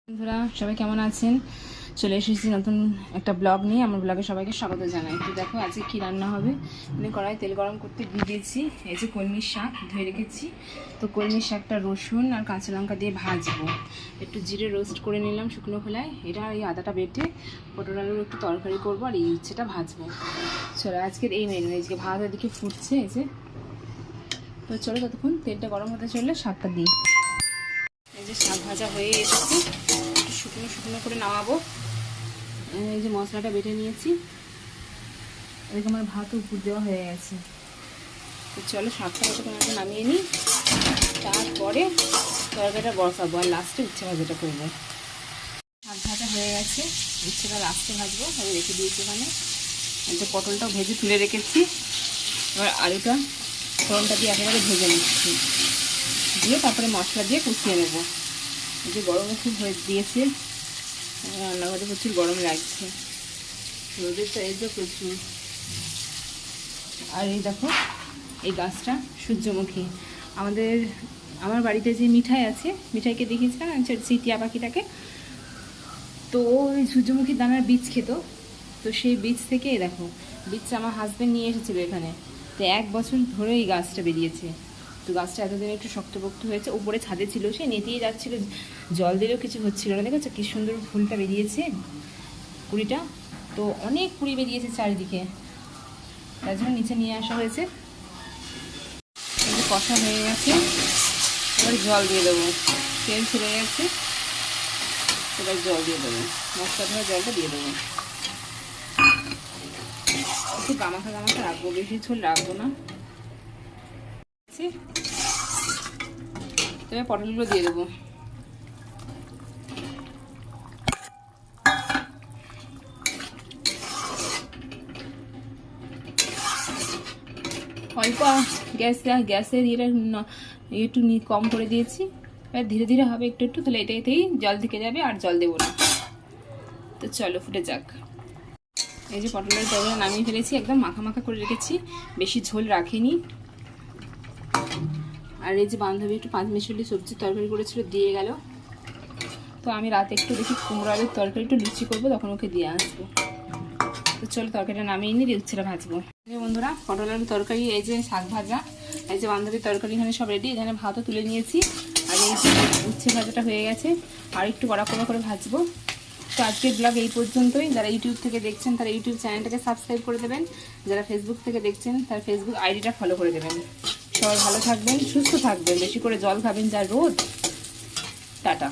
বন্ধুরা সবাই কেমন আছেন? চলে এসেছি নতুন একটা ব্লগ নিয়ে। আমার ব্লগে সবাইকে স্বাগত জানাই। তো দেখো আজকে কি রান্না হবে। আমি কড়াই তেল গরম করতে দিয়ে দিয়েছি। এই যে কলমির শাক ধুয়ে রেখেছি। তো কলমির শাকটা রসুন আর কাঁচা লঙ্কা দিয়ে ভাজবো। একটু জিরে রোস্ট করে নিলাম শুকনো খোলায়। এটা এই আদাটা বেটে পটল আলুর একটু তরকারি করবো আর এই উচ্ছেটা ভাজবো। চলো আজকের এই মেনু। আজকে ভাত এদিকে ফুটছে। এই যে তো চলো ততক্ষণ তেলটা গরম হতে চললে শাকটা দিই। এই যে শাক ভাজা হয়ে এসেছে, একটু শুকনো শুকনো করে নামাবো। এই যে মশলাটা বেটে নিয়েছি। এদিকে আমার ভাতও উপর দেওয়া হয়ে গেছে। তো চলো শাকটা কতক্ষণ নামিয়ে নিই, তারপরে তরকারিটা বসাবো আর লাস্টে উচ্ছে ভাজাটা করবো। শাক ভাজা হয়ে গেছে, উচ্ছেটা লাস্টে ভাজবো। আমি রেখে দিয়েছি ওখানে। এই যে পটলটাও ভেজে তুলে রেখেছি। এবার আলুটা ফোড়নটা দিয়ে একেবারে ভেজে নিচ্ছি, দিয়ে তারপরে মশলা দিয়ে কষিয়ে নেবো। এই যে গরমও খুব হয়ে দিয়েছে, রান্নাঘরে প্রচুর গরম লাগছে, রোদের তো এই যে প্রচুর। আর এই দেখো এই গাছটা সূর্যমুখী। আমার বাড়িতে যে মিঠাই আছে, মিঠাইকে দেখিয়েছিলাম সেই টিয়া পাখিটাকে। তো ওই সূর্যমুখীর দানার বীজ খেত। তো সেই বীজ থেকে দেখো বীজটা আমার হাজব্যান্ড নিয়ে এসেছিলো এখানে। তো 1 বছর ধরে এই গাছটা বেরিয়েছে। তো গাছটা এতদিন একটু শক্তপোক্ত হয়েছে, উপরে ছাদে ছিল, সে নেতিয়ে যাচ্ছিলো, জল দিলেও কিছু হচ্ছিল না। দেখেছো কি সুন্দর ফুলটা বেরিয়েছে, কুড়িটা। তো অনেক কুড়ি বেরিয়েছে চারিদিকে, তার জন্য নিচে নিয়ে আসা হয়েছে। এই যে কষা হয়ে গেছে, এবার জল দিয়ে দেবো। তেল ছেড়ে গেছে, এবার জল দিয়ে দেবো। মশলা ধরা জলটা দিয়ে দেবো। একটু গামাখা গামাখা রাখবো, বেশি ঝোল রাখবো না। তবে পটলগুলো দিয়ে দেবো। অল্প গ্যাসের একটু কম করে দিয়েছি। এবার ধীরে ধীরে হবে একটু একটু, তাহলে এটাতেই জল থেকে যাবে আর জল দেবো না। তো চলো ফুটে যাক। এই যে পটলের তরকারি নামিয়ে ফেলেছি, একদম মাখা মাখা করে রেখেছি, বেশি ঝোল রাখিনি। আর এই যে বান্ধবী একটু পাঁচমিশালি সবজির তরকারি করেছিল, দিয়ে গেল। তো আমি রাতে একটু দেখি কুমড়ো আলুর তরকারি একটু লুচি করবো, তখন ওকে দিয়ে আসবো। তো চলো তরকারিটা নামিয়ে নিই, উচ্ছেটা ভাজবো। বন্ধুরা পটল আলুর তরকারি, এই যে শাক ভাজা, এই যে বান্ধবীর তরকারি এখানে সব রেডি। এখানে ভাতও তুলে নিয়েছি, আর এই যে উচ্ছে ভাজাটা হয়ে গেছে, আর একটু কড়া করে ভাজবো। তো আজকের ব্লগ এই পর্যন্তই। যারা ইউটিউব থেকে দেখছেন তারা ইউটিউব চ্যানেলটাকে সাবস্ক্রাইব করে দেবেন, যারা ফেসবুক থেকে দেখছেন তারা ফেসবুক আইডিটা ফলো করে দেবেন। সবাই ভালো থাকবেন, সুস্থ থাকবেন, বেশি করে জল খাবেন, যা রোদ। টাটা।